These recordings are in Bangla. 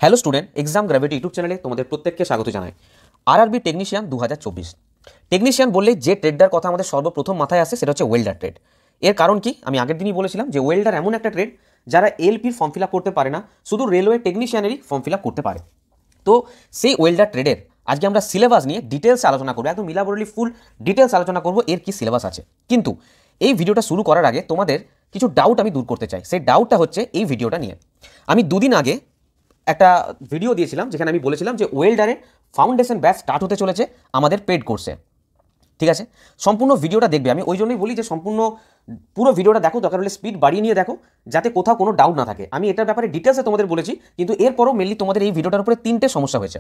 Hello student, exam gravity YouTube চ্যানেলে তোমাদের প্রত্যেককে স্বাগত জানাই। RRB technician 2024। টেকনিশিয়ান বললে যে ট্রেডটার কথা আমাদের সর্বপ্রথম মাথায় আসে সেটা হচ্ছে ওয়েল্ডার ট্রেড। এর কারণ কি, আমি আগের দিনই বলেছিলাম যে ওয়েল্ডার এমন একটা ট্রেড যারা এলপির ফর্ম ফিল আপ করতে পারে না, শুধু রেলওয়ে টেকনিশিয়ানেরই ফর্ম ফিল আপ করতে পারে। তো সেই ওয়েল্ডার ট্রেডের আজকে আমরা সিলেবাস নিয়ে ডিটেলস আলোচনা করবো, একদম মিলাবরলি ফুল ডিটেলস আলোচনা করবো এর কি সিলেবাস আছে। কিন্তু এই ভিডিওটা শুরু করার আগে তোমাদের কিছু ডাউট আমি দূর করতে চাই। সেই ডাউটটা হচ্ছে এই ভিডিওটা নিয়ে। আমি দুদিন আগে একটা ভিডিও দিয়েছিলাম যেখানে আমি বলেছিলাম যে ওয়েল্ডারের ফাউন্ডেশন ব্যাচ স্টার্ট হতে চলেছে আমাদের পেড কোর্সে। ঠিক আছে, সম্পূর্ণ ভিডিওটা দেখবে। আমি ওই জন্যই বলি যে সম্পূর্ণ পুরো ভিডিওটা দেখো, দরকার হলে স্পিড বাড়িয়ে নিয়ে দেখো, যাতে কোথাও কোনো ডাউট না থাকে। আমি এটার ব্যাপারে ডিটেলসে তোমাদের বলেছি, কিন্তু এরপরও মেনলি তোমাদের এই ভিডিওটার উপরে তিনটে সমস্যা হয়েছে।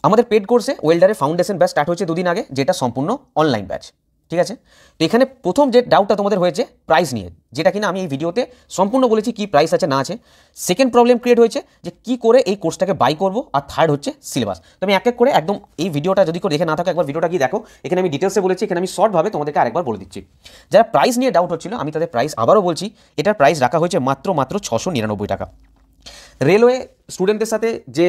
আমাদের পেড কোর্সে ওয়েল্ডারের ফাউন্ডেশন ব্যাচ স্টার্ট হয়েছে দুদিন আগে, যেটা সম্পূর্ণ অনলাইন ব্যাচ। ঠিক আছে, তো এখানে প্রথম যে ডাউটটা তোমাদের হয়েছে প্রাইস নিয়ে, যেটা কিনা আমি এই ভিডিওতে সম্পূর্ণ বলেছি কি প্রাইস আছে না আছে। সেকেন্ড প্রবলেম ক্রিয়েট হয়েছে যে কি করে এই কোর্সটাকে বাই করবো, আর থার্ড হচ্ছে সিলেবাস। তো আমি এক এক করে একদম এই ভিডিওটা যদি করে দেখে না থাকো, একবার ভিডিওটা গিয়ে দেখো। এখানে আমি ডিটেলসে বলেছি, এখানে আমি শর্টভাবে তোমাদেরকে আরেকবার বলে দিচ্ছি। যারা প্রাইস নিয়ে ডাউট হচ্ছিল, আমি তাদের প্রাইস আবারও বলছি। এটার প্রাইস রাখা হয়েছে মাত্র 699 টাকা। রেলওয়ে স্টুডেন্টদের সাথে যে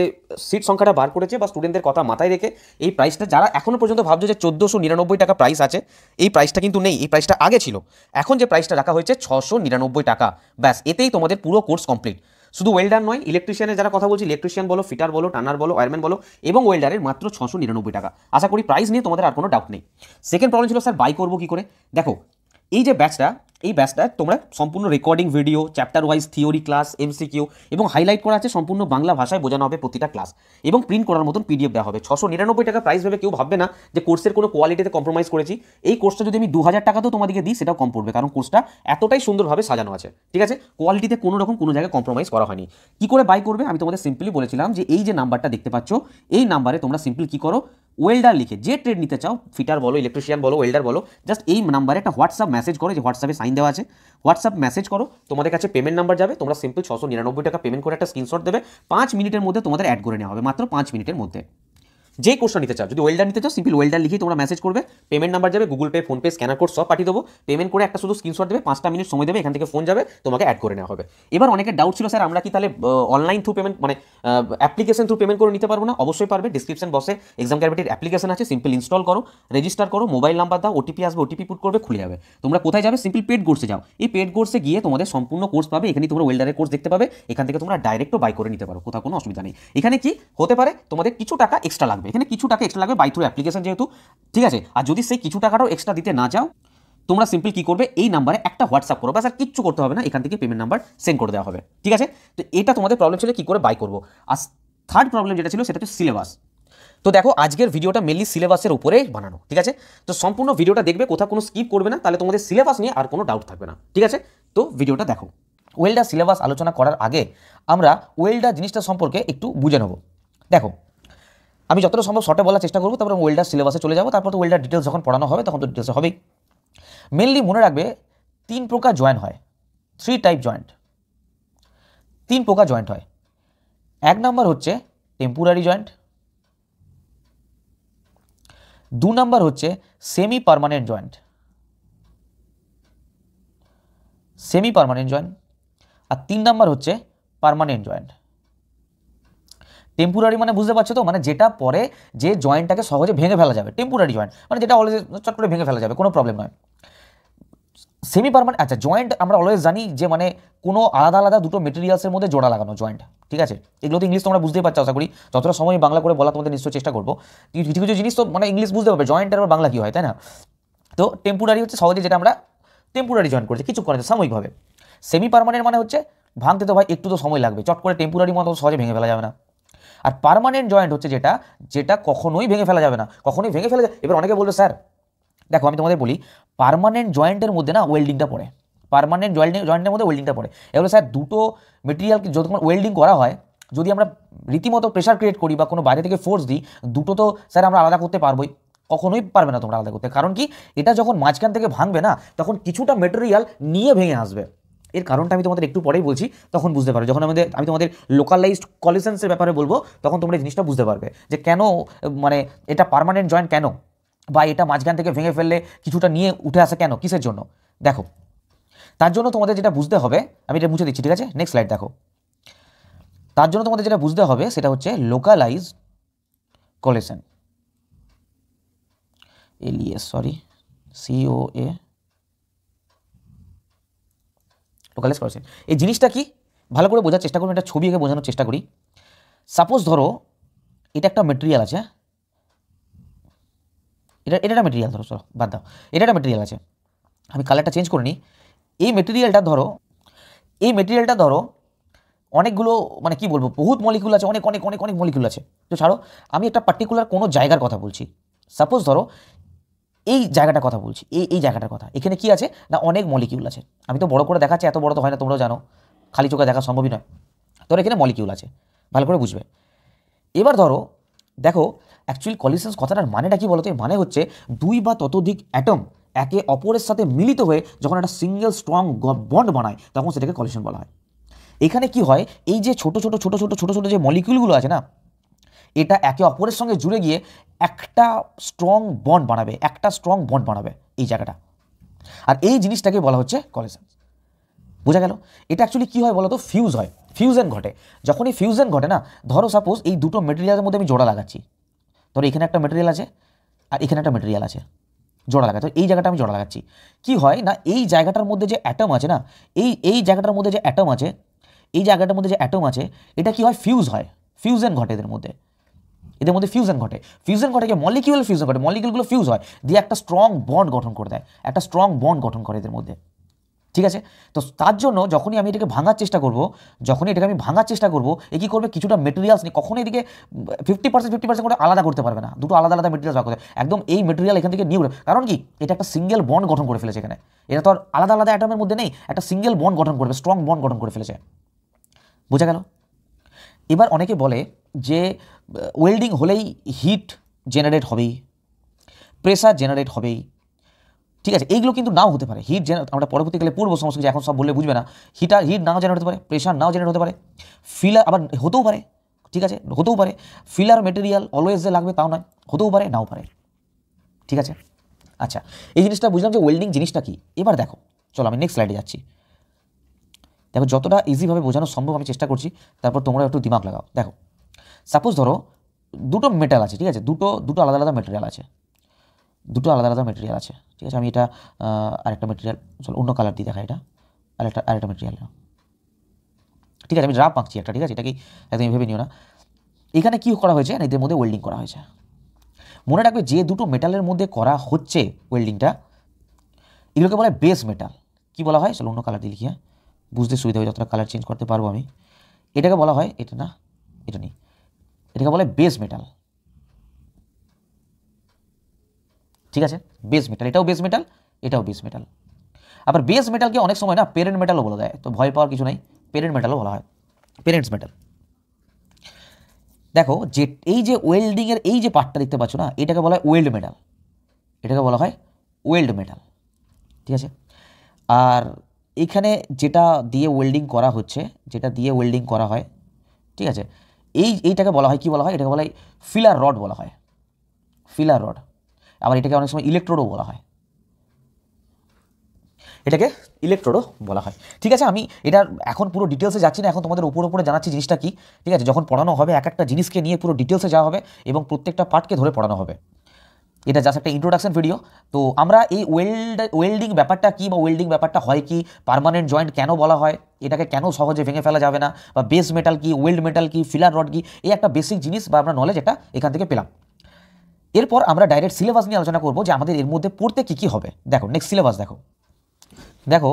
সিট সংখ্যাটা বার করেছে বা স্টুডেন্টদের কথা মাথায় রেখে এই প্রাইসটা, যারা এখনও পর্যন্ত ভাবছো যে 1499 টাকা প্রাইস আছে, এই প্রাইসটা কিন্তু নেই। এই প্রাইসটা আগে ছিল, এখন যে প্রাইসটা রাখা হয়েছে 699 টাকা। ব্যাস, এতেই তোমাদের পুরো কোর্স কমপ্লিট। শুধু ওয়েল্ডার নয়, ইলেকট্রিশিয়ানের যারা কথা বলছি, ইলেকট্রিশিয়ান বলো, ফিটার বলো, টানার বলো, ওয়্যারম্যান বলো, এবং ওয়েল্ডারের মাত্র 699 টাকা। আশা করি প্রাইস নিয়ে তোমাদের আর কোনো ডাউট নেই। সেকেন্ড প্রবলেম ছিল স্যার বাই করবো কী করে। দেখো, এই যে ব্যাচটা, এই ব্যাচটা তোমরা সম্পূর্ণ recording video, chapter wise theory class, MCQ এবং হাইলাইট করা আছে, সম্পূর্ণ বাংলা ভাষায় বোঝানো হবে প্রতিটা ক্লাস, এবং প্রিন্ট করার মতন পিডিএফ দেওয়া হবে। 699 টাকা প্রাইস ভেবে কেউ ভাববে না যে কোর্সের কোনো কোয়ালিটিতে কম্প্রোমাইজ করেছি। এই কোর্সটা যদি আমি 2000 টাকাতেও তোমাদেরকে দিই সেটাও কম পড়বে, কারণ কোর্সটা এতটাই সুন্দরভাবে সাজানো আছে। ঠিক আছে, কোয়ালিটিতে কোনো রকম কোনো জায়গায় কম্প্রোমাইজ করা হয়নি। কি করে বাই করবে, আমি তোমাদের সিম্পলি বলেছিলাম যে এই যে নাম্বারটা দেখতে পাচ্ছ, এই নাম্বারে তোমরা সিম্পলি কি করো, ওয়েল্ডার লিখে যে ট্রেড নিতে চাও, ফিটার বলো, ইলেকট্রিশিয়ান বলো, ওয়েল্ডার বলো, জাস্ট এই নাম্বারে একটা হোয়াটসঅ্যাপ মেসেজ করো, যে হোয়াটসঅ্যাপে সাইন দেওয়া আছে, হোয়াটসঅ্যাপ মেসেজ করো। তোমাদের কাছে পেমেন্ট নাম্বার যাবে, তোমরা সিম্পল 699 টাকা পেমেন্ট করে একটা স্ক্রিনশট দেবে। 5 মিনিটের মধ্যে তোমাদের অ্যাড করে নেওয়া হবে, মাত্র 5 মিনিটের মধ্যে। যে কোর্সটা নিতে চাও, যদি ওয়েল্ডার নিতে চাও, সিম্পল ওয়েল্ডার লিখেই তোমরা মেসেজ করবে, পেমেন্ট নাম্বার যাবে, Google pay, PhonePe, scanner code সব পাঠিয়ে দেবো। পেমেন্ট করে একটা শুধু স্ক্রিনশট দেবে, 5টা মিনিট সময় দেবে, এখান থেকে ফোন যাবে, তোমাকে অ্যাড করে নেওয়া হবে। এবার অনেকের ডাউট ছিল, স্যার আমরা কি তাহলে অনলাইন থ্রু পেমেন্ট, মানে অ্যাপ্লিকেশন থ্রু পেমেন্ট করে নিতে পারবো না? অবশ্যই পারবে। ডিসক্রিপশন বক্সে এক্সাম গ্র্যাভিটির অ্যাপ্লিকেশন আছে, সিম্পল ইনস্টল করো, রেজিস্টার করো, মোবাইল নাম্বার দাও, ওটিপি আসবে, ওটিপি পুট করবে, খুলে যাবে। তোমরা কোথায় যাবে, সিম্পল পেড কোর্সে যাও। এই পেড কোর্সে গিয়ে তোমাদের সম্পূর্ণ কোর্স পাবে, এখানে তোমরা ওয়েল্ডারের কোর্স দেখতে পাবে, এখান থেকে তোমরা ডাইরেক্টও বাই করে নিতে পারো, কোথাও কোনো অসুবিধা নেই। এখানে কি হতে পারে, তোমাদের কিছু টাকা এক্সট্রা লাগবে, এখানে কিছু টাকা এক্সট্রা লাগবে বাই থ্রু অ্যাপ্লিকেশন যেহেতু। ঠিক আছে, আর যদি সেই কিছু টাকাটাও এক্সট্রা দিতে না চাও, তোমরা সিম্পল কি করবে, এই নাম্বারে একটা হোয়াটসঅ্যাপ করো, বাস আর কিচ্ছু করতে হবে না, এখান থেকে পেমেন্ট নাম্বার সেন্ড করে দেওয়া হবে। ঠিক আছে, তো এটা তোমাদের প্রবলেম ছিল কি করে বাই করবো। আর থার্ড প্রবলেম যেটা ছিল সেটা হচ্ছে সিলেবাস। তো দেখো, আজকের ভিডিওটা মেনলি সিলেবাসের উপরে বানানো। ঠিক আছে, তো সম্পূর্ণ ভিডিওটা দেখবে, কোথাও কোনো স্কিপ করবে না, তাহলে তোমাদের সিলেবাস নিয়ে আর কোনো ডাউট থাকবে না। ঠিক আছে, তো ভিডিওটা দেখো। ওয়েল্ডার সিলেবাস আলোচনা করার আগে আমরা ওয়েল্ডার জিনিসটা সম্পর্কে একটু বুঝে নেব। দেখো, আমি যতটা সম্ভব শর্টে বলার চেষ্টা করবো, তারপর ওয়েল্ডার সিলেবাসে চলে যাবো, তারপর তো ওয়েল্ডার ডিটেলস যখন পড়ানো হবে তখন তো ডিটেলসে হবেই। মেনলি মনে রাখবে 3 প্রকার জয়েন্ট হয়, 3 টাইপ জয়েন্ট, 3 প্রকার জয়েন্ট হয়। 1 নাম্বার হচ্ছে টেম্পোরারি জয়েন্ট, 2 নাম্বার হচ্ছে semi permanent joint, semi permanent joint, আর 3 নাম্বার হচ্ছে পার্মানেন্ট জয়েন্ট। টেম্পোরারি মানে বুঝতে পারছো তো, মানে যেটা পরে যে জয়েন্টটাকে সহজে ভেঙে ফেলা যাবে, টেম্পোরারি জয়েন্ট মানে যেটা অলওয়েজ চট করে ভেঙে ফেলা যাবে, কোনো প্রবলেম নয়। সেমি পার্মানেন্ট, আচ্ছা জয়েন্ট আমরা অলওয়েজ জানি যে মানে কোনো আলাদা আলাদা দুটো মেটেরিয়ালসের মধ্যে জোড়া লাগানো জয়েন্ট। ঠিক আছে, এগুলো তো ইংলিশ তোমরা বুঝতেই পারছো, আশা করি যতটা সময় বাংলা করে বলা তোমাদের নিশ্চয়ই চেষ্টা করবো। কিছু কিছু জিনিস তো মানে ইংলিশ বুঝতে পারবে, জয়েন্টের আবার বাংলা কী হয়, তাই না? তো টেম্পোরারি হচ্ছে সহজে যেটা আমরা টেম্পোরারি জয়েন্ট করছি, কিছু করেছে সাময়িকভাবে। সেমি পার্মানেন্ট মানে হচ্ছে ভাঙতে তো ভাই একটু তো সময় লাগবে, চট করে টেম্পোরারি মতো সহজে ভেঙে ফেলা যাবে না। আর পার্মানেন্ট জয়েন্ট হচ্ছে যেটা, যেটা কখনোই ভেঙে ফেলা যাবে না, কখনোই ভেঙে ফেলা যাবে। এবার অনেকে বলবে স্যার দেখো, আমি তোমাদের বলি, পার্মানেন্ট জয়েন্টের মধ্যে না ওয়েল্ডিংটা পড়ে, পার্মানেন্ট জয়েন্টের মধ্যে ওয়েল্ডিংটা পড়ে। এগুলো স্যার দুটো মেটেরিয়ালকে যখন ওয়েল্ডিং করা হয়, যদি আমরা রীতিমতো প্রেশার ক্রিয়েট করি বা কোনো বাইরে থেকে ফোর্স দিই, দুটো তো স্যার আমরা আলাদা করতে পারবোই, কখনোই পারবে না তোমরা আলাদা করতে। কারণ কি, এটা যখন মাঝখান থেকে ভাঙবে না, তখন কিছুটা মেটেরিয়াল নিয়ে ভেঙে আসবে। এর কারণটা আমি তোমাদের একটু পরেই বলছি, তখন বুঝতে পারো। যখন আমি তোমাদের লোকালাইজড কলিশনসের ব্যাপারে বলবো, তখন তোমরা এই জিনিসটা বুঝতে পারবে যে কেন মানে এটা পার্মানেন্ট জয়েন্ট কেন, বা এটা মাঝখান থেকে ভেঙে ফেললে কিছুটা নিয়ে উঠে আসে কেন, কিসের জন্য। দেখো, তার জন্য তোমাদের যেটা বুঝতে হবে, আমি এটা মুছে দিচ্ছি। ঠিক আছে, নেক্সট স্লাইড দেখো। তার জন্য তোমাদের যেটা বুঝতে হবে সেটা হচ্ছে localise collision, COA, localise collision. এই জিনিসটা কি ভালো করে বোঝার চেষ্টা করুন, একটা ছবি এঁকে বোঝানোর চেষ্টা করি। সাপোজ ধরো এটা একটা মেটেরিয়াল আছে, এটা একটা মেটেরিয়াল, ধরো চলো বাদ দাও, এটা একটা মেটেরিয়াল আছে, আমি কালারটা চেঞ্জ করে নিই। এই মেটেরিয়ালটা ধরো অনেকগুলো, মানে কি বলবো, বহুত মলিকুল আছে, অনেক অনেক অনেক অনেক মলিকুল আছে। তো ছাড়ো, আমি একটা পার্টিকুলার কোনো জায়গার কথা বলছি। সাপোজ ধরো এই জায়গাটার কথা বলছি, এই জায়গাটার কথা। এখানে কি আছে না, অনেক মলিকিউল আছে। আমি তো বড় করে দেখাচ্ছি, এত বড় তো হয় না, তোমরাও জানো, খালি চোখে দেখা সম্ভবই নয়। তোর এখানে মলিকিউল আছে, ভালো করে বুঝবে। এবার ধরো দেখো, অ্যাকচুয়ালি কলিশন কথাটার মানেটা কি বলতো? মানে হচ্ছে দুই বা ততোধিক অ্যাটম একে অপরের সাথে মিলিত হয়ে যখন একটা সিঙ্গেল স্ট্রং বন্ড বানায়, তখন সেটাকে কলিশন বলা হয়। এখানে কি হয়, এই যে ছোট ছোট ছোট ছোট ছোট ছোট যে মলিকিউলগুলো আছে না, এটা একে অপরের সঙ্গে জুড়ে গিয়ে একটা স্ট্রং বন্ড বানাবে এই জায়গাটা। আর এই জিনিসটাকে বলা হচ্ছে কলিশন। বোঝা গেল? এটা অ্যাকচুয়ালি কী হয় বলো তো? ফিউশন ঘটে। যখন এই ফিউশন ঘটে না, ধরো সাপোজ এই দুটো মেটেরিয়ালের মধ্যে আমি জোড়া লাগাচ্ছি, ধরো এখানে একটা মেটেরিয়াল আছে আর এখানে একটা মেটেরিয়াল আছে, জোড়া লাগাচ্ছি, এই জায়গাটা আমি জোড়া লাগাচ্ছি। কি হয় না, এই জায়গাটার মধ্যে যে অ্যাটম আছে না, এই জায়গাটার মধ্যে যে অ্যাটম আছে, এটা কি হয়, ফিউশন ঘটে এদের মধ্যে ফিউশন ঘটে কি মলিকিউল ফিউশন ঘটে, মলিকিউলগুলো ফিউজ হয় দিয়ে একটা স্ট্রং বন্ড গঠন করে দেয়, একটা স্ট্রং বন্ড গঠন করে এদের মধ্যে। ঠিক আছে? তো তার জন্য যখনই আমি এটাকে ভাঙার চেষ্টা করবো, এ কী করবে, কিছুটা মেটেরিয়ালস নিয়ে, কখনো এদিকে 50% করে আলাদা করতে পারবে না, দুটো আলাদা আলাদা মেটেরিয়াল করতে একদম এই মেটেরিয়াল এখান থেকে নিয়ে উঠবে। কারণ কি, এটা একটা সিঙ্গেল বন্ড গঠন করে ফেলেছে এখানে, এটা তো আর আলাদা আলাদা অ্যাটমের মধ্যে নেই, একটা সিঙ্গেল বন্ড গঠন করবে, স্ট্রং বন্ড গঠন করে ফেলেছে। বোঝা গেল? এবার অনেকে বলে যে ওয়েল্ডিং হলেই হিট জেনারেট হবেই, প্রেসার জেনারেট হবেই। ঠিক আছে, এইগুলো কিন্তু নাও হতে পারে। হিট আমরা পরবর্তীকালে পূর্ব সমস্ত কিছু এখন সব বললে বুঝবে না। হিট নাও জেনারেট হতে পারে, প্রেশার নাও জেনারেট হতে পারে, ফিলার আবার হতেও পারে। ঠিক আছে, হতেও পারে। ফিলার মেটেরিয়াল অলওয়েজ যে লাগবে তাও নয়, হতেও পারে নাও পারে। ঠিক আছে, আচ্ছা, এই জিনিসটা বুঝলাম যে ওয়েল্ডিং জিনিসটা কি। এবার দেখো, চলো আমি নেক্সট স্লাইডে যাচ্ছি। দেখো, যতটা ইজিভাবে বোঝানো সম্ভব আমি চেষ্টা করছি, তারপর তোমরা একটু দিমাগ লাগাও। দেখো, সাপোজ ধরো দুটো মেটাল আছে, ঠিক আছে, দুটো আলাদা আলাদা মেটেরিয়াল আছে, ঠিক আছে। আমি এটা আরেকটা মেটেরিয়াল, চলো অন্য কালার দিয়ে দেখা, এটা আরেকটা মেটেরিয়াল, ঠিক আছে, আমি রাফ আঁকছি একটা, ঠিক আছে, এটাকে একদম ভেবে নিও না। এখানে কি করা হয়েছে না, এদের মধ্যে ওয়েল্ডিং করা হয়েছে। মনে রাখবে, যে দুটো মেটালের মধ্যে করা হচ্ছে ওয়েল্ডিংটা, এগুলোকে বলা হয় বেস মেটাল। কি বলা হয়, চলো অন্য কালার দিয়ে লিখি, বুঝতে সুবিধা হয়, যতটা কালার চেঞ্জ করতে পারবো আমি। এটাকে বলা হয়, এটা না, এটা নেই, এটাকে বলা হয় বেস মেটাল। ঠিক আছে, বেস মেটাল, এটাও বেস মেটাল, এটাও বেস মেটাল। আবার বেস মেটালকে অনেক সময় না পেরেন্ট মেটালও বলা যায়, তো ভয় পাওয়ার কিছু নাই, পেরেন্ট মেটালও বলা হয়, পেরেন্টস মেটাল। দেখো, যে এই যে ওয়েল্ডিংয়ের এই যে পার্টটা দেখতে পাচ্ছ না, এটাকে বলা হয় ওয়েল্ড মেটাল, ঠিক আছে। আর এখানে যেটা দিয়ে ওয়েল্ডিং করা হয়, ঠিক আছে, এইটাকে বলা হয়, কি বলা হয়, এটাকে বলা হয় ফিলার রড বলা হয়, ফিলার রড। আবার এটাকে অনেক সময় ইলেকট্রোডও বলা হয়, ঠিক আছে। আমি এটা এখন পুরো ডিটেলসে যাচ্ছি না, এখন তোমাদের উপরে জানাচ্ছি জিনিসটা কি। ঠিক আছে, যখন পড়ানো হবে এক একটা জিনিসকে নিয়ে পুরো ডিটেলসে যাওয়া হবে এবং প্রত্যেকটা পার্টকে ধরে পড়ানো হবে। এটা জাস্ট একটা ইন্ট্রোডাকশন ভিডিও। তো আমরা এই ওয়েল্ডিং ব্যাপারটা কি, বা ওয়েল্ডিং ব্যাপারটা হয় কি, পার্মানেন্ট জয়েন্ট কেন বলা হয়, এটাকে কেন সহজে ভেঙে ফেলা যাবে না, বা বেস মেটাল কি, ওয়েল্ড মেটাল কি, ফিলার রড কি, এই একটা বেসিক জিনিস বা আমরা নলেজ এটা এখান থেকে পেলাম। এরপর আমরা ডাইরেক্ট সিলেবাস নিয়ে আলোচনা করবো যে আমাদের এর মধ্যে পড়তে কী কী হবে। দেখো, নেক্সট সিলেবাস দেখো,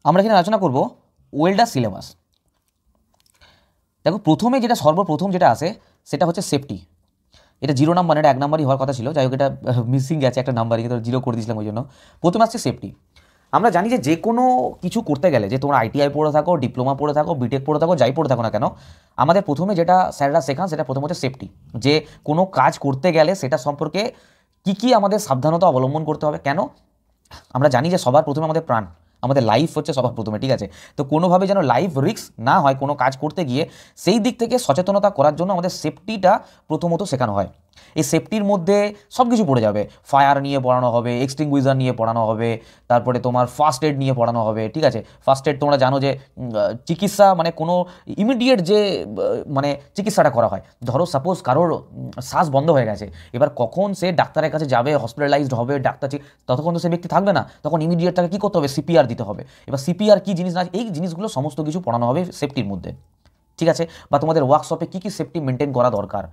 আমরা এখানে আলোচনা করব ওয়েল্ডার সিলেবাস। দেখো, সর্বপ্রথম যেটা আসে সেটা হচ্ছে সেফটি। এটা 0 নাম্বার, এটা 1 নাম্বারই হওয়ার কথা ছিল, যাই হোক এটা মিসিং গেছে একটা নাম্বারই, তো 0 করে দিয়েছিলাম, ওই জন্য। প্রথমে আসছে সেফটি। আমরা জানি যে কোনো কিছু করতে গেলে, যে তোমরা ITI পড়ে থাকো, ডিপ্লোমা পড়ে থাকো, বিটেক পড়ে থাকো, যাই পড়ে থাকো না কেন, আমাদের প্রথমে যেটা স্যাররা শেখান সেটা প্রথম হচ্ছে সেফটি। যে কোনো কাজ করতে গেলে সেটা সম্পর্কে কি আমাদের সাবধানতা অবলম্বন করতে হবে। কেন? আমরা জানি যে সবার প্রথমে আমাদের প্রাণ, আমাদের লাইফ হচ্ছে সবার প্রথমে, ঠিক আছে। তো কোনোভাবে যেন লাইফ রিস্ক না হয় কোনো কাজ করতে গিয়ে, সেই দিক থেকে সচেতনতা করার জন্য আমাদের সেফটিটা প্রথমত শেখানো হয়। এই সেফটির মধ্যে সব কিছু পড়ে যাবে, ফায়ার নিয়ে পড়ানো হবে, এক্সটিংগুইজার নিয়ে পড়ানো হবে, তারপরে তোমার ফার্স্ট এড নিয়ে পড়ানো হবে, ঠিক আছে। ফার্স্ট এড তোমরা জানো যে চিকিৎসা মানে কোনো ইমিডিয়েট যে মানে চিকিৎসাটা করা হয়, ধরো সাপোজ কারোর শ্বাস বন্ধ হয়ে গেছে, এবার কখন সে ডাক্তারের কাছে যাবে, হসপিটালাইজড হবে, ডাক্তার ততক্ষণ তো সে ব্যক্তি থাকবে না, তখন ইমিডিয়েট তাকে কী করতে হবে, সিপিআর দিতে হবে। এবার সিপিআর কী জিনিস না, এই জিনিসগুলো সমস্ত কিছু পড়ানো হবে সেফটির মধ্যে, ঠিক আছে। বা তোমাদের ওয়ার্কশপে কী কী সেফটি মেনটেন করা দরকার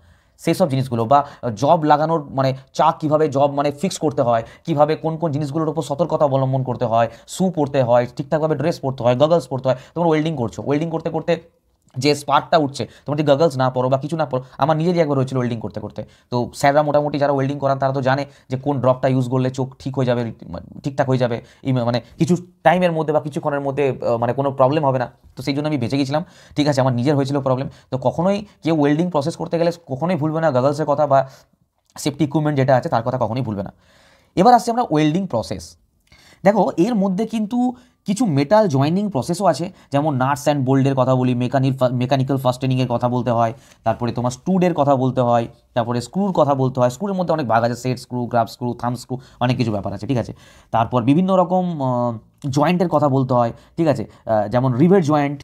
সেই সব জিনিসগুলো, বা জব লাগানোর মানে চাক কীভাবে জব মানে ফিক্স করতে হয়, কীভাবে কোন কোন জিনিসগুলোর উপর সতর্কতা অবলম্বন করতে হয়, শু পরতে হয়, ঠিকঠাকভাবে ড্রেস পরতে হয়, গগলস পরতে হয়। তোমরা ওয়েল্ডিং করছো, ওয়েল্ডিং করতে করতে যে স্পার্কটা উঠছে, তোমার যদি গগলস না পরো বা কিছু না পরো, আমার নিজেরই একবার হয়েছিল ওয়েল্ডিং করতে করতে। তো স্যাররা মোটামুটি যারা ওয়েল্ডিং করান তারা তো জানে যে কোন ড্রপটা ইউজ করলে চোখ ঠিক হয়ে যাবে, ঠিকঠাক হয়ে যাবে, মানে কিছু টাইমের মধ্যে বা কিছুক্ষণের মধ্যে মানে কোনো প্রবলেম হবে না। তো সেই জন্য আমি বেঁচে গেছিলাম, ঠিক আছে। আমার নিজের হয়েছিল প্রবলেম। তো কখনোই কেউ ওয়েল্ডিং প্রসেস করতে গেলে কখনোই ভুলবে না গগলসের কথা বা সেফটি ইকুইপমেন্ট যেটা আছে তার কথা কখনোই ভুলবে না। এবার আসছে আমরা ওয়েল্ডিং প্রসেস। দেখো এর মধ্যে কিন্তু কিছু মেটাল জয়েনিং প্রসেসও আছে, যেমন নাটস অ্যান্ড বোল্টের কথা বলি, মেকানিক্যাল ফাস্টেনিংয়ের কথা বলতে হয়, তারপরে তোমার স্টুডের কথা বলতে হয়, তারপরে স্ক্রুর কথা বলতে হয়। স্ক্রুর মধ্যে অনেক ভাগ আছে, সেট স্ক্রু, গ্রাফ স্ক্রু, থাম স্ক্রু, অনেক কিছু ব্যাপার আছে, ঠিক আছে। তারপর বিভিন্ন রকম জয়েন্টের কথা বলতে হয়, ঠিক আছে, যেমন রিভেট জয়েন্ট,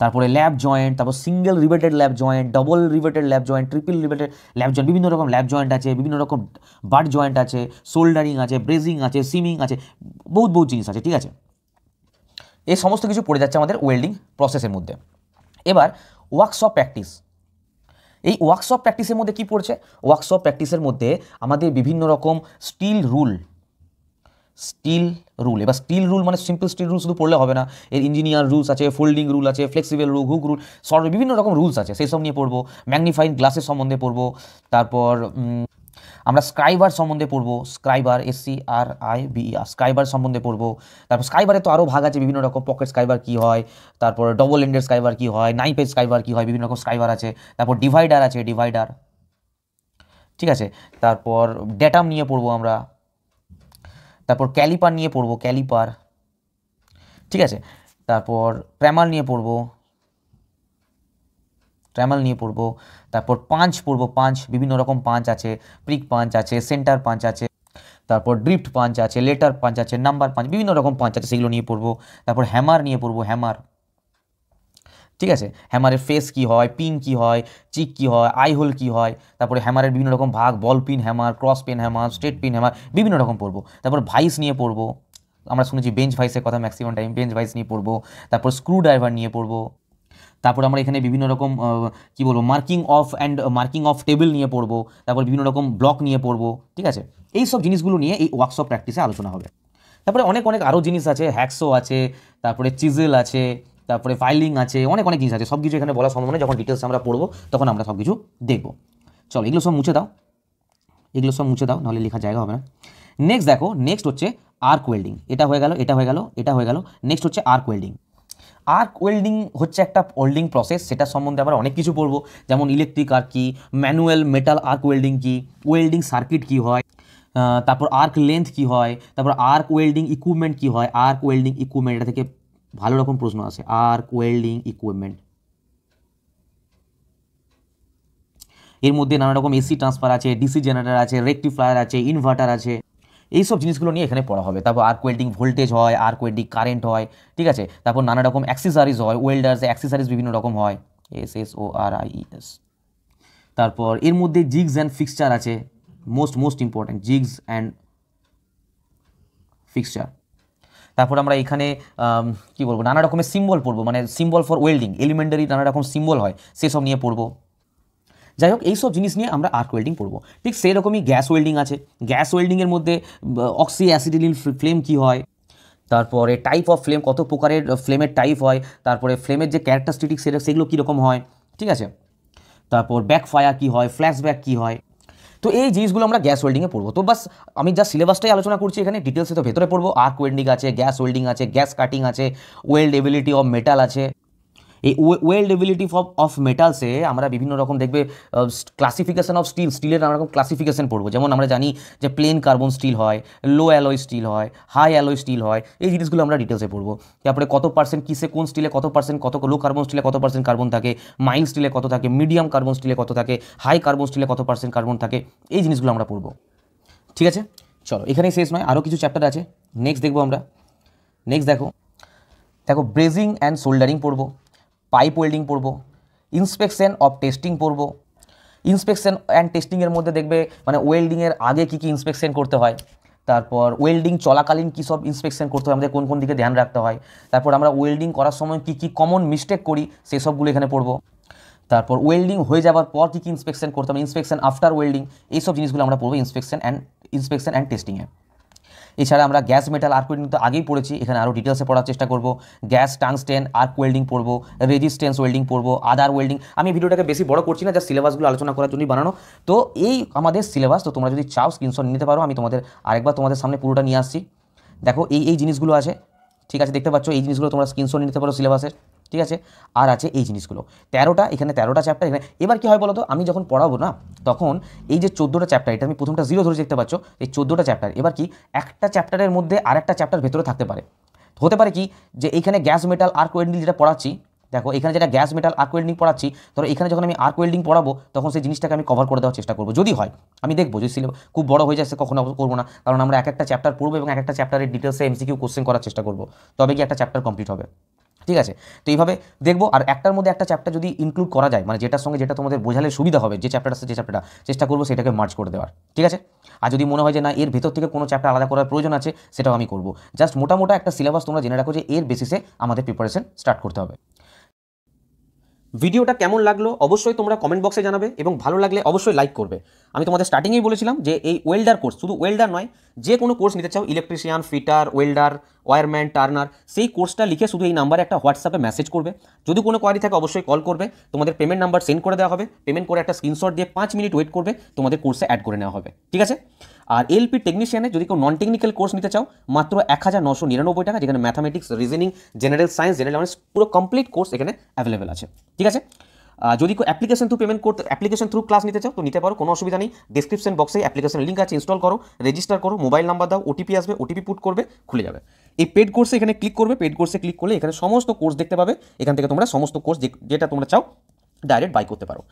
তারপরে ল্যাব জয়েন্ট, তারপর single riveted lab joint, double riveted lab joint, triple riveted lab joint, বিভিন্ন রকম ল্যাব জয়েন্ট আছে, বিভিন্ন রকম বাট জয়েন্ট আছে, সোল্ডারিং আছে, ব্রেজিং আছে, সিমিং আছে, বহুত বহুত জিনিস আছে, ঠিক আছে। এই সমস্ত কিছু পড়ে যাচ্ছে আমাদের ওয়েল্ডিং প্রসেসের মধ্যে। এবার ওয়ার্কশপ প্র্যাকটিস। এই ওয়ার্কশপ প্র্যাকটিসের মধ্যে কি পড়ছে, ওয়ার্কশপ প্র্যাকটিসের মধ্যে আমাদের বিভিন্ন রকম স্টিল রুল। এবার স্টিল রুল মানে সিম্পল স্টিল রুল শুধু পড়লে হবে না, এর ইঞ্জিনিয়ার রুলস আছে, ফোল্ডিং রুল আছে, ফ্লেক্সিবল রুল, হুক রুল, সর্ব বিভিন্ন রকম রুলস আছে, সেই সব নিয়ে পড়বো। ম্যাগনিফাইং গ্লাসের সম্বন্ধে পড়বো। তারপর আমরা স্ক্রাইবার সম্বন্ধে পড়বো, স্ক্রাইবার, SCRIBER, স্ক্রাইবার সম্বন্ধে পড়বো। তারপর স্ক্রাইবারে তো আরও ভাগ আছে, বিভিন্ন রকম পকেট স্ক্রাইবার কী হয়, তারপর ডবল এন্ডেড স্ক্রাইবার কী হয়, নাইফ এজ স্ক্রাইবার কী হয়, বিভিন্ন রকম স্ক্রাইবার আছে। তারপর ডিভাইডার আছে, ডিভাইডার, ঠিক আছে। তারপর ডেটাম নিয়ে পড়বো আমরা। তারপর ক্যালিপার নিয়ে পড়বো, ক্যালিপার, ঠিক আছে। তারপর ট্র্যামাল নিয়ে পড়বো, তারপর পাঞ্চ পড়বো, পাঞ্চ, বিভিন্ন রকম পাঞ্চ আছে, প্রিক পাঞ্চ আছে, সেন্টার পাঞ্চ আছে, তারপর ড্রিফট পাঞ্চ আছে, লেটার পাঞ্চ আছে, নাম্বার পাঞ্চ, বিভিন্ন রকম পাঞ্চ আছে, সেগুলো নিয়ে পড়বো। তারপর হ্যামার নিয়ে পড়বো, হ্যামার, ঠিক আছে। হ্যামারের ফেস কী হয়, পিন কী হয়, চিক কী হয়, আই হোল কী হয়, তারপরে হ্যামারের বিভিন্ন রকম ভাগ, ball pin hammer, cross pin hammer, straight pin hammer, বিভিন্ন রকম পড়বো। তারপর ভাইস নিয়ে পড়বো, আমরা শুনেছি বেঞ্চ ভাইসের কথা ম্যাক্সিমাম টাইম, বেঞ্চ ভাইস নিয়ে পড়বো। তারপর স্ক্রু ড্রাইভার নিয়ে পড়বো। তারপর আমরা এখানে বিভিন্ন রকম কী বলবো, মার্কিং অফ টেবিল নিয়ে পড়বো। তারপর বিভিন্ন রকম ব্লক নিয়ে পড়বো, ঠিক আছে। এই সব জিনিসগুলো নিয়ে এই ওয়ার্কশপ প্র্যাকটিসে আলোচনা হবে। তারপরে অনেক অনেক আরও জিনিস আছে, হ্যাকসো আছে, তারপরে চিজেল আছে, তারপরে ফাইলিং আছে, অনেক অনেক জিনিস আছে। সব কিছু এখানে বলা সম্ভব নয়, যখন ডিটেলস আমরা পড়বো তখন আমরা সব কিছু দেখবো। চলো এগুলো সব মুছে দাও, নাহলে লেখার জায়গা হবে না। নেক্সট দেখো, নেক্সট হচ্ছে আর্ক ওয়েল্ডিং। এটা হয়ে গেল। নেক্সট হচ্ছে আর্ক ওয়েল্ডিং। আর্ক ওয়েল্ডিং হচ্ছে একটা ওয়েল্ডিং প্রসেস, সেটা সম্বন্ধে আমরা অনেক কিছু পড়বো, যেমন ইলেকট্রিক আর্ক কী, ম্যানুয়াল মেটাল আর্ক ওয়েল্ডিং কী, ওয়েল্ডিং সার্কিট কী হয়, তারপর আর্ক লেন্থ কী হয়, তারপর আর্ক ওয়েল্ডিং ইকুইপমেন্ট কী হয়। আর্ক ওয়েল্ডিং ইকুইপমেন্ট, এটা থেকে ভালো রকম প্রশ্ন আছে। আর্ক ওয়েল্ডিং ইকুইপমেন্ট, এর মধ্যে নানা রকম এসি ট্রান্সফার আছে, ডিসি জেনারেটর আছে, রেকটিফায়ার আছে, ইনভার্টার আছে, এই সব জিনিসগুলো নিয়ে এখানে পড়া হবে। তারপর আর্ক ওয়েল্ডিং ভোল্টেজ হয়, আর্ক ওয়েল্ডিং কারেন্ট হয়, ঠিক আছে। তারপর নানা রকম অ্যাক্সেসরিজ হয়, ওয়েল্ডার্স অ্যাক্সেসরিজ বিভিন্ন রকম হয়, SSORIES। তারপর এর মধ্যে জিগস অ্যান্ড ফিক্সচার আছে, most important, jigsaw and fixture. তারপর আমরা এখানে কী বলবো, নানা রকমের সিম্বল পড়বো, মানে সিম্বল ফর ওয়েল্ডিং, এলিমেন্টারি নানা রকম সিম্বল হয়, সেসব নিয়ে পড়বো। যাই হোক, এইসব জিনিস নিয়ে আমরা আর্ক ওয়েল্ডিং পড়বো। ঠিক সেরকমই গ্যাস ওয়েল্ডিং আছে। গ্যাস ওয়েল্ডিংয়ের মধ্যে অক্সি অ্যাসিটিলিন ফ্লেম কী হয়, তারপরে টাইপ অফ ফ্লেম, কত প্রকারের ফ্লেমের টাইপ হয়, তারপরে ফ্লেমের যে ক্যারেক্টারিস্টিক সেগুলো কীরকম হয়, ঠিক আছে। তারপর ব্যাক ফায়ার কী হয়, ফ্ল্যাশব্যাক কী হয়। তো এই জিনিসগুলো আমরা গ্যাস ওয়েল্ডিংয়ে পড়বো। তো বাস আমি যা সিলেবাসটাই আলোচনা করছি এখানে, ডিটেলসে তো ভেতরে পড়বো। আর্ক ওয়েল্ডিং আছে, গ্যাস ওয়েল্ডিং আছে, গ্যাস কাটিং আছে, ওয়েল্ড এবিলিটি অফ মেটাল আছে, এই ওয়েল্ডেবিলিটি অফ মেটালসে আমরা বিভিন্ন রকম দেখবে ক্লাসিফিকেশন অফ স্টিলের নানা রকম ক্লাসিফিকেশন পড়বো। যেমন আমরা জানি যে প্লেন কার্বন স্টিল হয়, লো অ্যালয় স্টিল হয়, হাই অ্যালয় স্টিল হয়, এই জিনিসগুলো আমরা ডিটেলসে পড়বো। তারপরে কত পার্সেন্ট কিসে কোন স্টিলে কত পার্সেন্ট, কত লো কার্বন স্টিলে কত পার্সেন্ট কার্বন থাকে, মাইল্ড স্টিলে কত থাকে, মিডিয়াম কার্বন স্টিলে কত থাকে, হাই কার্বন স্টিলে কত পার্সেন্ট কার্বন থাকে, এই জিনিসগুলো আমরা পড়বো। ঠিক আছে, চলো এখানেই শেষ নয়, আরও কিছু চ্যাপ্টার আছে, নেক্সট দেখবো আমরা। নেক্সট দেখো ব্রেজিং অ্যান্ড সোল্ডারিং পড়বো, পাইপ ওয়েল্ডিং পড়বো, ইন্সপেকশন অফ টেস্টিং পড়বো। ইন্সপেকশন অ্যান্ড টেস্টিংয়ের মধ্যে দেখবে মানে ওয়েল্ডিংয়ের আগে কী কী ইন্সপেকশন করতে হয়, তারপর ওয়েল্ডিং চলাকালীন কী সব ইন্সপেকশন করতে হয়, আমাদের কোন কোন দিকে ধ্যান রাখতে হয়, তারপর আমরা ওয়েল্ডিং করার সময় কী কী কমন মিস্টেক করি সেসবগুলো এখানে পড়বো। তারপর ওয়েল্ডিং হয়ে যাওয়ার পর কী কী ইন্সপেকশন করতে হবে, ইন্সপেকশন আফটার ওয়েল্ডিং, এইসব জিনিসগুলো আমরা পড়বো ইন্সপেকশন অ্যান্ড টেস্টিংয়ে। এছাড়া আমরা গ্যাস মেটাল আর্ক ওয়েল্ডিং তো আগেই পড়েছি, এখানে আরও ডিটেলসে পড়ার চেষ্টা করবো। গ্যাস টাংস্টেন আর্ক ওয়েল্ডিং পড়বো, রেজিস্ট্যান্স ওয়েল্ডিং পড়বো, আদার ওয়েল্ডিং। আমি ভিডিওটাকে বেশি বড় করছি না, যা সিলেবাসগুলো আলোচনা করার জন্যই বানানো। তো এই আমাদের সিলেবাস, তো তোমরা যদি চাও স্ক্রিনশট নিতে পারো, আমি আরেকবার তোমাদের সামনে পুরোটা নিয়ে আসছি। দেখো এই জিনিসগুলো আছে, ঠিক আছে, দেখতে পাচ্ছ এই জিনিসগুলো তোমরা স্ক্রিনশট নিতে পারো সিলেবাসের, ঠিক আছে। আর আছে এই জিনিসগুলো 13টা, এখানে 13টা চ্যাপ্টার। এখানে এবার কী হয় বলো তো, আমি যখন পড়াবো না তখন এই যে 14টা চ্যাপ্টার, এটা আমি প্রথমটা 0 ধরে দেখতে পাচ্ছ, এই 14টা চ্যাপ্টার, এবার কি একটা চ্যাপ্টারের মধ্যে আরেকটা চ্যাপ্টার ভেতরে থাকতে পারে। হতে পারে কি যে এইখানে গ্যাস মেটাল আর্ক ওয়েল্ডিং যেটা পড়াচ্ছি, দেখো এখানে যেটা গ্যাস মেটাল আর্ক ওয়েল্ডিং পড়াচ্ছি, ধরো এখানে যখন আমি আর্ক ওয়েল্ডিং পড়াবো তখন সেই জিনিসটাকে আমি কভার করে দেওয়ার চেষ্টা করবো। যদি হয় আমি দেখবো, যদি সিলেবাস খুব বড় হয়ে যায় সে কখনো করবো না, কারণ আমরা এক একটা চ্যাপ্টার পড়বো এবং এক একটা চ্যাপ্টারের ডিটেলসে এমসিকিউ কোশ্চেন করার চেষ্টা করবো, তবে কি একটা চ্যাপ্টার কমপ্লিট হবে। ঠিক আছে, তো এইভাবে দেখবো। আর একটার মধ্যে একটা চ্যাপ্টার যদি ইনক্লুড করা যায়, মানে যেটার সঙ্গে যেটা তোমাদের বোঝালে সুবিধা হবে, যে চ্যাপ্টার আছে যে চ্যাপ্টারটা চেষ্টা করবো সেটাকে মার্জ করে দেওয়ার। ঠিক আছে, আর যদি মনে হয় যে না এর ভেতর থেকে কোনো চ্যাপ্টার আলাদা করার প্রয়োজন আছে, সেটাও আমি করবো। জাস্ট মোটামোটা একটা সিলেবাস তোমরা জেনে রাখো যে এর বেসিসে আমাদের প্রিপারেশন স্টার্ট করতে হবে। ভিডিওটা কেমন লাগলো অবশ্যই তোমরা কমেন্ট বক্সে জানাবে, এবং ভালো লাগলে অবশ্যই লাইক করবে। আমি তোমাদের স্টার্টিংয়েই বলেছিলাম যে এই ওয়েল্ডার কোর্স, শুধু ওয়েল্ডার নয়, যে কোনো কোর্স নিতে চাও, electrician, fitter, welder, wireman, turner, সেই কোর্সটা লিখে শুধু এই নাম্বারে একটা হোয়াটসঅ্যাপে মেসেজ করবে। যদি কোনো কোয়ারি থাকে অবশ্যই কল করবে, তোমাদের পেমেন্ট নাম্বার সেন্ড করে দেওয়া হবে, পেমেন্ট করে একটা স্ক্রিনশট দিয়ে 5 মিনিট ওয়েট করবে, তোমাদের কোর্সে অ্যাড করে নেওয়া হবে। ঠিক আছে, আর এলপি টেকনিশিয়ানে যদি কেউ নন টেকনিক্যাল কোর্স নিতে চাও, মাত্র 1999 টাকা, যেখানে mathematics, reasoning, general science, general awareness পুরো কমপ্লিট কোর্স এখানে অ্যাভেলেবেল আছে। ঠিক আছে, যদি অ্যাপ্লিকেশন থ্রু পেমেন্ট করতে, অ্যাপ্লিকেশন থ্রু ক্লাস নিতে চাও তো নিতে পারো, কোনো অসুবিধা নেই। ডেসক্রিপশন বক্সে অ্যাপ্লিকেশন লিঙ্ক আছে, ইনস্টল করো, রেজিস্টার করো, মোবাইল নাম্বার দাও, ওটিপি আসবে, ওটিপি পুট করবে, খুলে যাবে। এই পেড কোর্সে এখানে ক্লিক করবে, পেড কোর্সে ক্লিক করলে এখানে সমস্ত কোর্স দেখতে পাবে, এখান থেকে তোমরা সমস্ত কোর্স যেটা তোমরা চাও ডাইরেক্ট বাই করতে পারো।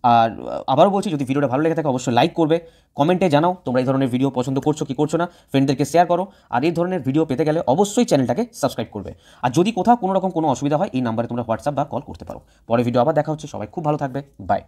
আর আবারও বলছি, যদি ভিডিওটা ভালো লেগে থাকে অবশ্যই লাইক করবে, কমেন্টে জানাও তোমরা এই ধরনের ভিডিও পছন্দ করছো কি করছো না, ফ্রেন্ডদেরকে শেয়ার করো। আর এই ধরনের ভিডিও পেতে গেলে অবশ্যই চ্যানেলটাকে সাবস্ক্রাইব করবে। আর যদি কোথাও কোনো রকম কোনো অসুবিধা হয় এই নাম্বারে তোমরা হোয়াটসঅ্যাপ বা কল করতে পারো। পরে ভিডিও আবার দেখা হচ্ছে, সবাই খুব ভালো থাকবে, বাই।